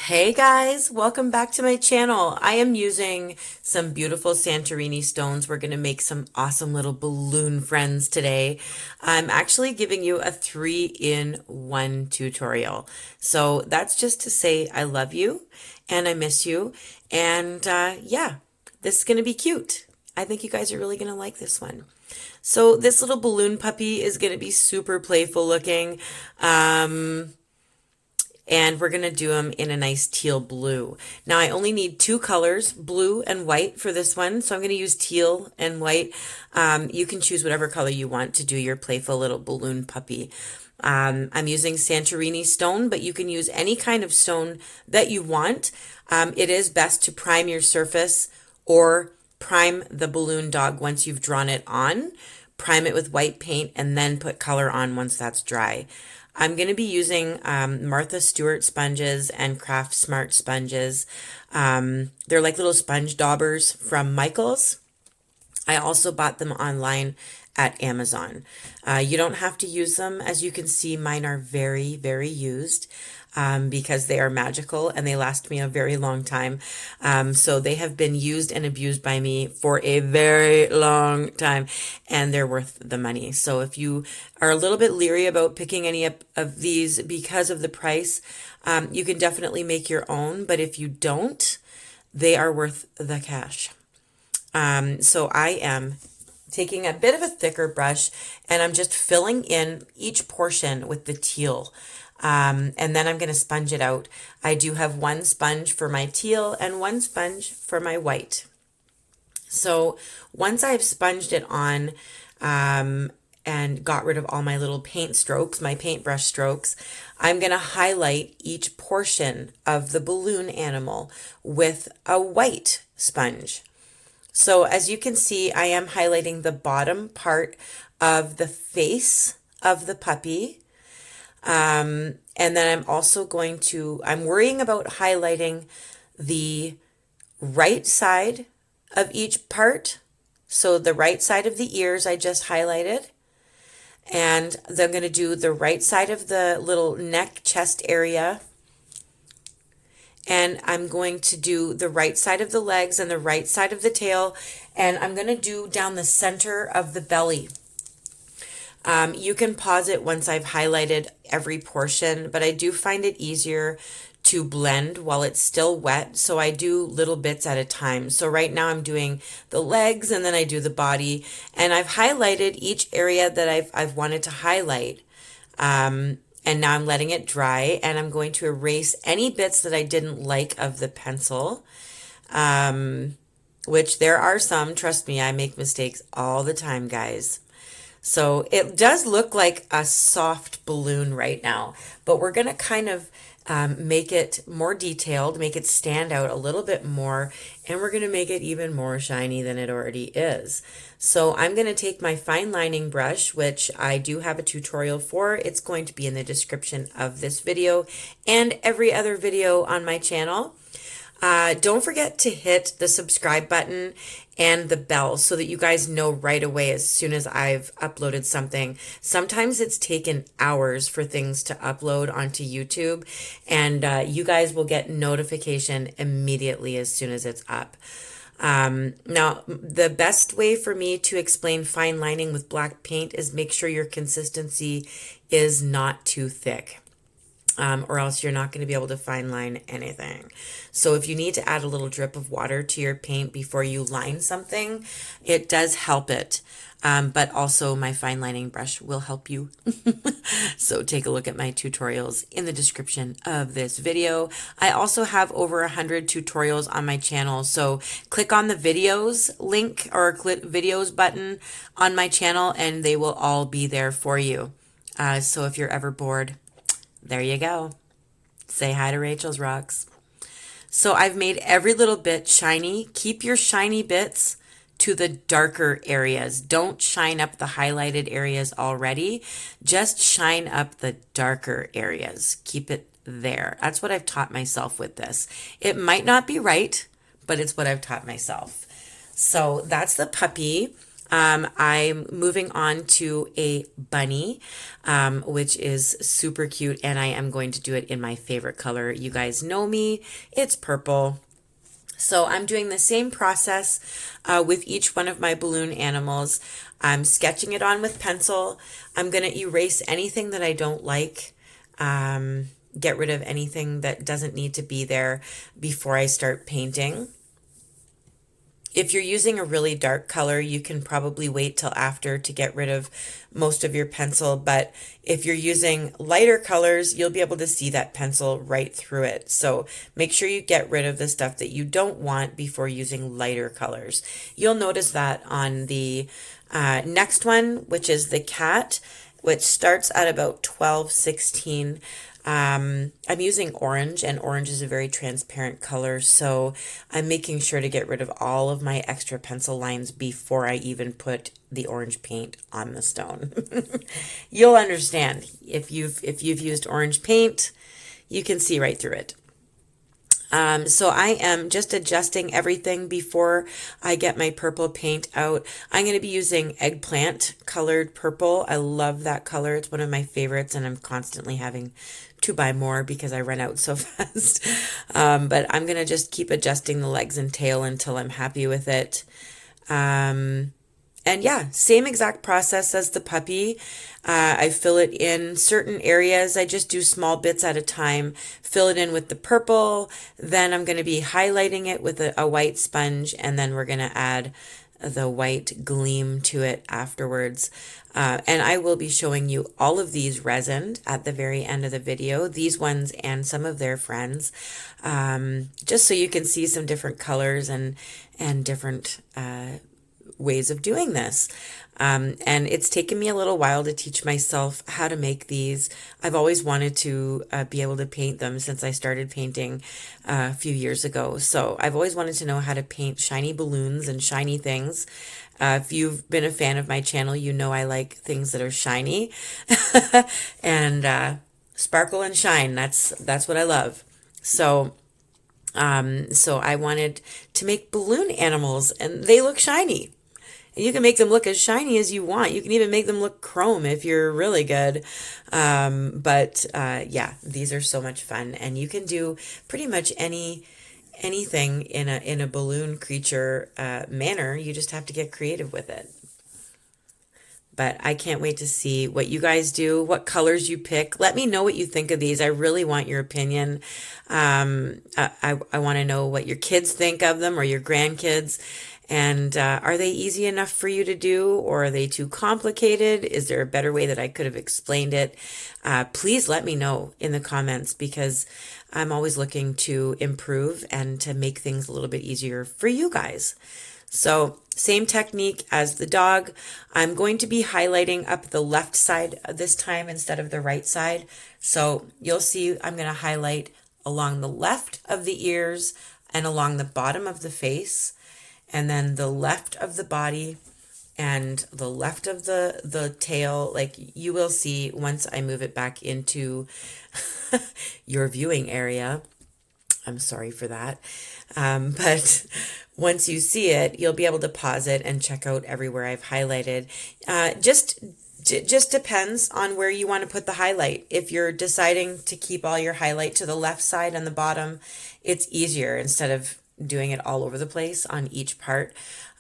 Hey guys, welcome back to my channel. I am using some beautiful Santorini stones. We're going to make some awesome little balloon friends today. I'm actually giving you a 3-in-1 tutorial. So that's just to say I love you and I miss you. And yeah, this is going to be cute. I think you guys are really going to like this one. So this little balloon puppy is going to be super playful looking. And we're going to do them in a nice teal blue. Now I only need two colors, blue and white for this one. So I'm going to use teal and white. You can choose whatever color you want to do your playful little balloon puppy. I'm using Santorini stone, but you can use any kind of stone that you want. It is best to prime your surface or prime the balloon dog once you've drawn it on. Prime it with white paint and then put color on once that's dry. I'm going to be using Martha Stewart sponges and Craftsmart sponges. They're like little sponge daubers from Michael's. I also bought them online at Amazon. You don't have to use them. As you can see, mine are very, very used because they are magical and they last me a very long time. So they have been used and abused by me for a very long time and they're worth the money. So if you are a little bit leery about picking any of these because of the price, you can definitely make your own. But if you don't, they are worth the cash. So I am taking a bit of a thicker brush and I'm just filling in each portion with the teal. And then I'm going to sponge it out. I do have one sponge for my teal and one sponge for my white. So once I've sponged it on, and got rid of all my little paint strokes, my paintbrush strokes, I'm going to highlight each portion of the balloon animal with a white sponge. So as you can see, I am highlighting the bottom part of the face of the puppy. And then I'm worrying about highlighting the right side of each part. So the right side of the ears I just highlighted. And then I'm going to do the right side of the little neck chest area. And I'm going to do the right side of the legs and the right side of the tail. And I'm going to do down the center of the belly. You can pause it once I've highlighted every portion, but I do find it easier to blend while it's still wet. So I do little bits at a time. So right now I'm doing the legs and then I do the body. And I've highlighted each area that I've wanted to highlight. And now I'm letting it dry and I'm going to erase any bits that I didn't like of the pencil, which there are some. Trust me, I make mistakes all the time, guys. So it does look like a soft balloon right now, but we're going to kind of make it more detailed, make it stand out a little bit more, and we're going to make it even more shiny than it already is. So I'm going to take my fine lining brush, which I do have a tutorial for. It's going to be in the description of this video and every other video on my channel. Don't forget to hit the subscribe button and the bell so that you guys know right away as soon as I've uploaded something. Sometimes it's taken hours for things to upload onto YouTube, and you guys will get notification immediately as soon as it's up. Now, the best way for me to explain fine lining with black paint is make sure your consistency is not too thick. Or else you're not going to be able to fine line anything. So if you need to add a little drip of water to your paint before you line something, it does help it. But also my fine lining brush will help you. So take a look at my tutorials in the description of this video. I also have over 100 tutorials on my channel. So click on the videos link or click videos button on my channel and they will all be there for you. So if you're ever bored, there you go. Say hi to Rachel's Rocks. So I've made every little bit shiny. Keep your shiny bits to the darker areas. Don't shine up the highlighted areas already. Just shine up the darker areas. Keep it there. That's what I've taught myself with this. It might not be right, but it's what I've taught myself. So that's the puppy. I'm moving on to a bunny, which is super cute, and I am going to do it in my favorite color. You guys know me, it's purple. So I'm doing the same process with each one of my balloon animals. I'm sketching it on with pencil. I'm going to erase anything that I don't like, get rid of anything that doesn't need to be there before I start painting. If you're using a really dark color, you can probably wait till after to get rid of most of your pencil. But if you're using lighter colors, you'll be able to see that pencil right through it. So make sure you get rid of the stuff that you don't want before using lighter colors. You'll notice that on the next one, which is the cat, which starts at about 12-16. I'm using orange, and orange is a very transparent color, so I'm making sure to get rid of all of my extra pencil lines before I even put the orange paint on the stone. You'll understand if you've used orange paint, you can see right through it. So I am just adjusting everything before I get my purple paint out. I'm going to be using eggplant colored purple. I love that color. It's one of my favorites, and I'm constantly having to buy more because I run out so fast. But I'm going to just keep adjusting the legs and tail until I'm happy with it. And yeah, same exact process as the puppy. I fill it in certain areas. I just do small bits at a time, fill it in with the purple. Then I'm going to be highlighting it with a white sponge, and then we're going to add the white gleam to it afterwards. And I will be showing you all of these resined at the very end of the video, these ones and some of their friends, just so you can see some different colors and different ways of doing this. And it's taken me a little while to teach myself how to make these. I've always wanted to be able to paint them since I started painting a few years ago. So I've always wanted to know how to paint shiny balloons and shiny things. If you've been a fan of my channel, you know I like things that are shiny and sparkle and shine. That's what I love. So I wanted to make balloon animals, and they look shiny. And you can make them look as shiny as you want. You can even make them look chrome if you're really good. Yeah, these are so much fun, and you can do pretty much anything in a balloon creature manner. You just have to get creative with it. But I can't wait to see what you guys do, what colors you pick. Let me know what you think of these. I really want your opinion. I want to know what your kids think of them, or your grandkids. And are they easy enough for you to do, or are they too complicated? Is there a better way that I could have explained it? Please let me know in the comments, because I'm always looking to improve and to make things a little bit easier for you guys. So same technique as the dog. I'm going to be highlighting up the left side this time instead of the right side. So you'll see I'm going to highlight along the left of the ears and along the bottom of the face, and then the left of the body and the left of the tail. Like you will see once I move it back into your viewing area. I'm sorry for that. But once you see it, you'll be able to pause it and check out everywhere I've highlighted. Just depends on where you want to put the highlight. If you're deciding to keep all your highlight to the left side and the bottom, it's easier instead of doing it all over the place on each part.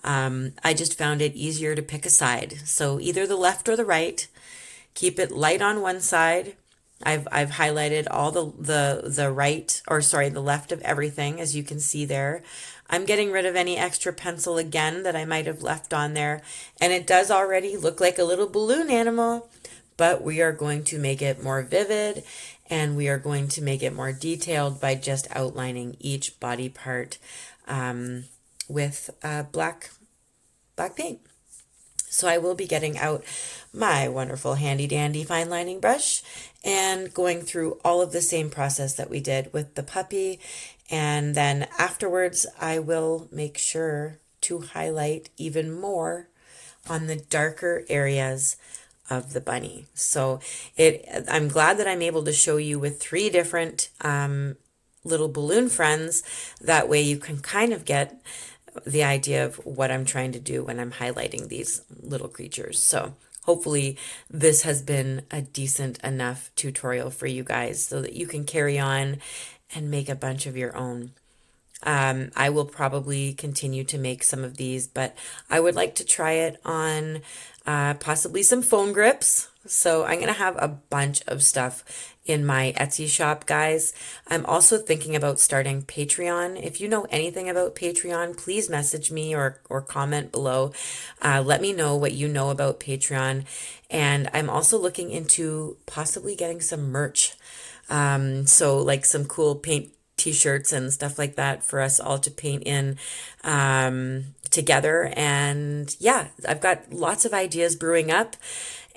I just found it easier to pick a side. So either the left or the right. Keep it light on one side. I've highlighted all the right, or sorry, the left of everything, as you can see there. I'm getting rid of any extra pencil again that I might have left on there. And it does already look like a little balloon animal, but we are going to make it more vivid, and we are going to make it more detailed by just outlining each body part with black paint. So I will be getting out my wonderful handy dandy fine lining brush and going through all of the same process that we did with the puppy. And then afterwards, I will make sure to highlight even more on the darker areas of the bunny. So I'm glad that I'm able to show you with 3 different little balloon friends. That way you can kind of get the idea of what I'm trying to do when I'm highlighting these little creatures. So hopefully this has been a decent enough tutorial for you guys so that you can carry on and make a bunch of your own. I will probably continue to make some of these, but I would like to try it on possibly some phone grips. So I'm going to have a bunch of stuff in my Etsy shop, guys. I'm also thinking about starting Patreon. If you know anything about Patreon, please message me or comment below. Let me know what you know about Patreon. And I'm also looking into possibly getting some merch. So like some cool paint t-shirts and stuff like that for us all to paint in together. And yeah, I've got lots of ideas brewing up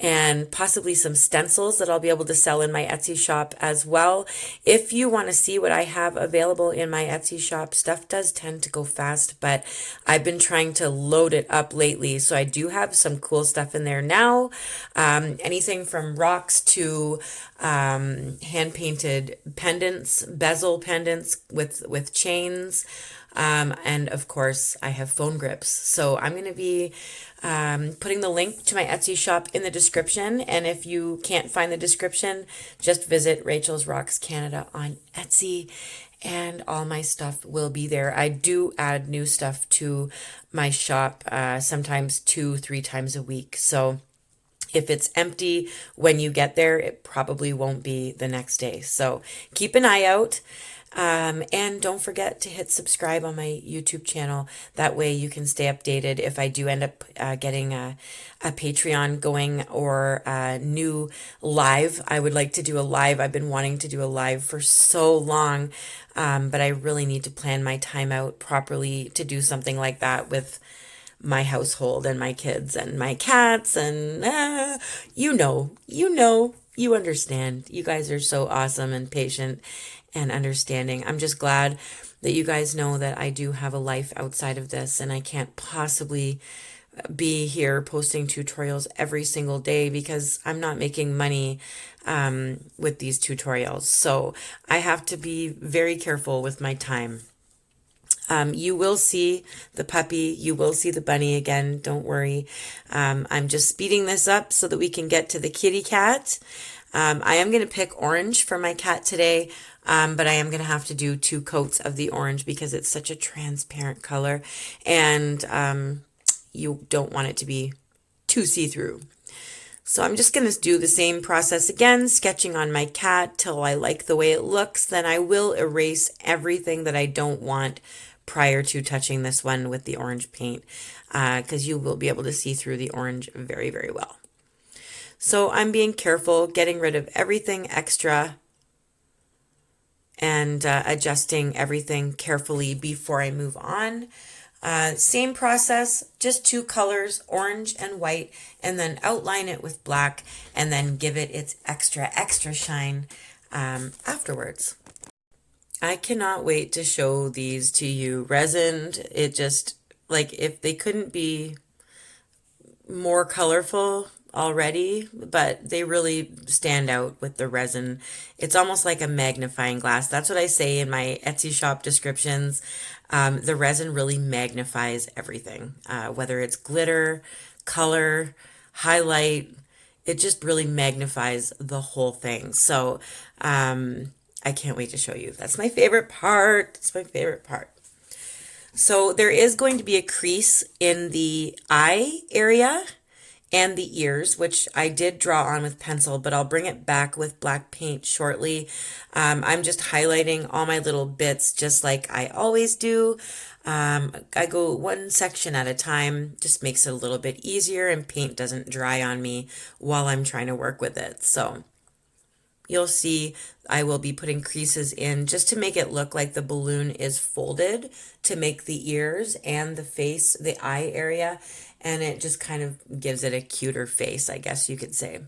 and possibly some stencils that I'll be able to sell in my Etsy shop as well. If you want to see what I have available in my Etsy shop, stuff does tend to go fast, but I've been trying to load it up lately. So I do have some cool stuff in there now. Anything from rocks to hand painted pendants, bezel pendants with chains. And of course, I have phone grips. So I'm going to be putting the link to my Etsy shop in the description. And if you can't find the description, just visit Rachel's Rocks Canada on Etsy and all my stuff will be there. I do add new stuff to my shop, sometimes 2-3 times a week. So if it's empty when you get there, it probably won't be the next day. So keep an eye out. And don't forget to hit subscribe on my YouTube channel. That way you can stay updated if I do end up getting a Patreon going or a new live. I would like to do a live. I've been wanting to do a live for so long, but I really need to plan my time out properly to do something like that with my household and my kids and my cats and you understand. You guys are so awesome and patient and understanding. I'm just glad that you guys know that I do have a life outside of this and I can't possibly be here posting tutorials every single day because I'm not making money with these tutorials. So I have to be very careful with my time. You will see the puppy. You will see the bunny again. Don't worry. I'm just speeding this up so that we can get to the kitty cat. I am going to pick orange for my cat today, but I am going to have to do 2 coats of the orange because it's such a transparent color, and you don't want it to be too see-through. So I'm just going to do the same process again, sketching on my cat till I like the way it looks. Then I will erase everything that I don't want prior to touching this one with the orange paint, because you will be able to see through the orange very, very well. So I'm being careful, getting rid of everything extra and adjusting everything carefully before I move on. Same process, just 2 colors, orange and white, and then outline it with black and then give it its extra shine afterwards. I cannot wait to show these to you. Resin, it just, like, if they couldn't be more colorful already, but they really stand out with the resin. It's almost like a magnifying glass. That's what I say in my Etsy shop descriptions. The resin really magnifies everything, whether it's glitter, color, highlight. It just really magnifies the whole thing. So I can't wait to show you. That's my favorite part. It's my favorite part. So there is going to be a crease in the eye area and the ears, which I did draw on with pencil, but I'll bring it back with black paint shortly. I'm just highlighting all my little bits just like I always do. I go one section at a time, just makes it a little bit easier and paint doesn't dry on me while I'm trying to work with it. So you'll see I will be putting creases in just to make it look like the balloon is folded to make the ears and the face, the eye area, and it just kind of gives it a cuter face, I guess you could say.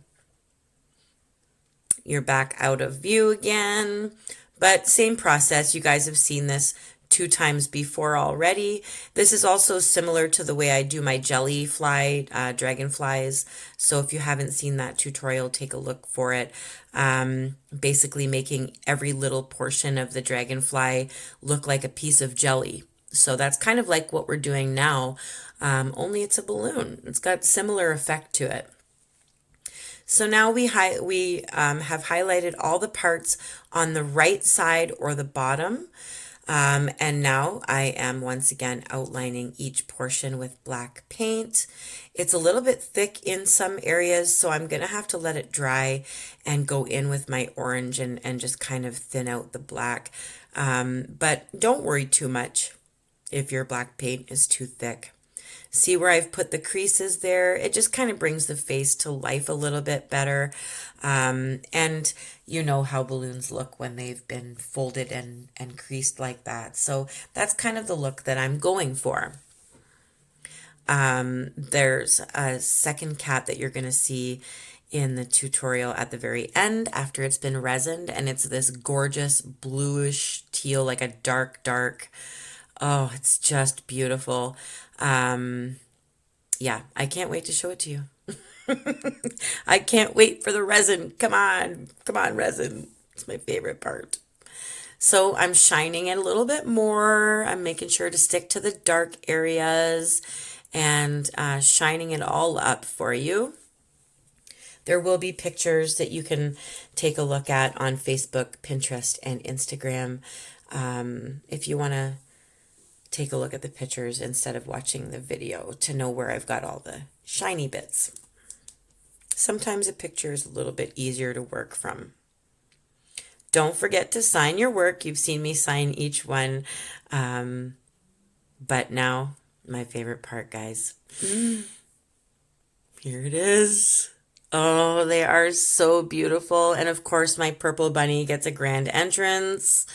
You're back out of view again, but same process. You guys have seen this 2 times before already. This is also similar to the way I do my jellyfly dragonflies. So if you haven't seen that tutorial, take a look for it. Basically making every little portion of the dragonfly look like a piece of jelly. So that's kind of like what we're doing now, only it's a balloon. It's got similar effect to it. So now we have highlighted all the parts on the right side or the bottom. And now I am once again outlining each portion with black paint. It's a little bit thick in some areas, so I'm going to have to let it dry and go in with my orange and just kind of thin out the black. But don't worry too much if your black paint is too thick. See where I've put the creases there? It just kind of brings the face to life a little bit better. And you know how balloons look when they've been folded and creased like that. So that's kind of the look that I'm going for. There's a second cat that you're going to see in the tutorial at the very end after it's been resined, and it's this gorgeous bluish teal, like a dark. Oh, it's just beautiful. Yeah, I can't wait to show it to you. I can't wait for the resin. Come on, resin. It's my favorite part. So I'm shining it a little bit more. I'm making sure to stick to the dark areas and shining it all up for you. There will be pictures that you can take a look at on Facebook, Pinterest, and Instagram if you want to take a look at the pictures instead of watching the video to know where I've got all the shiny bits. Sometimes a picture is a little bit easier to work from. Don't forget to sign your work. You've seen me sign each one. But now, my favorite part, guys. Here it is. Oh, they are so beautiful. And of course, my purple bunny gets a grand entrance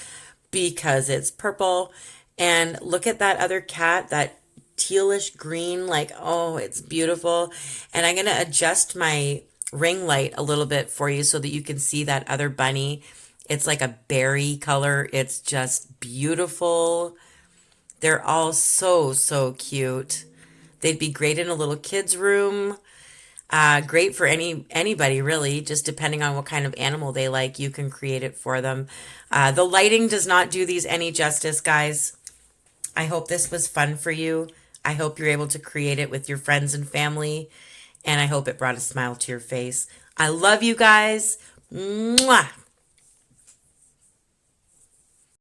because it's purple. And look at that other cat, that tealish green, like, oh, it's beautiful. And I'm going to adjust my ring light a little bit for you so that you can see that other bunny. It's like a berry color. It's just beautiful. They're all so cute. They'd be great in a little kid's room. Great for anybody, really, just depending on what kind of animal they like, you can create it for them. The lighting does not do these any justice, guys. I hope this was fun for you. I hope you're able to create it with your friends and family, and I hope it brought a smile to your face. I love you guys. Mwah!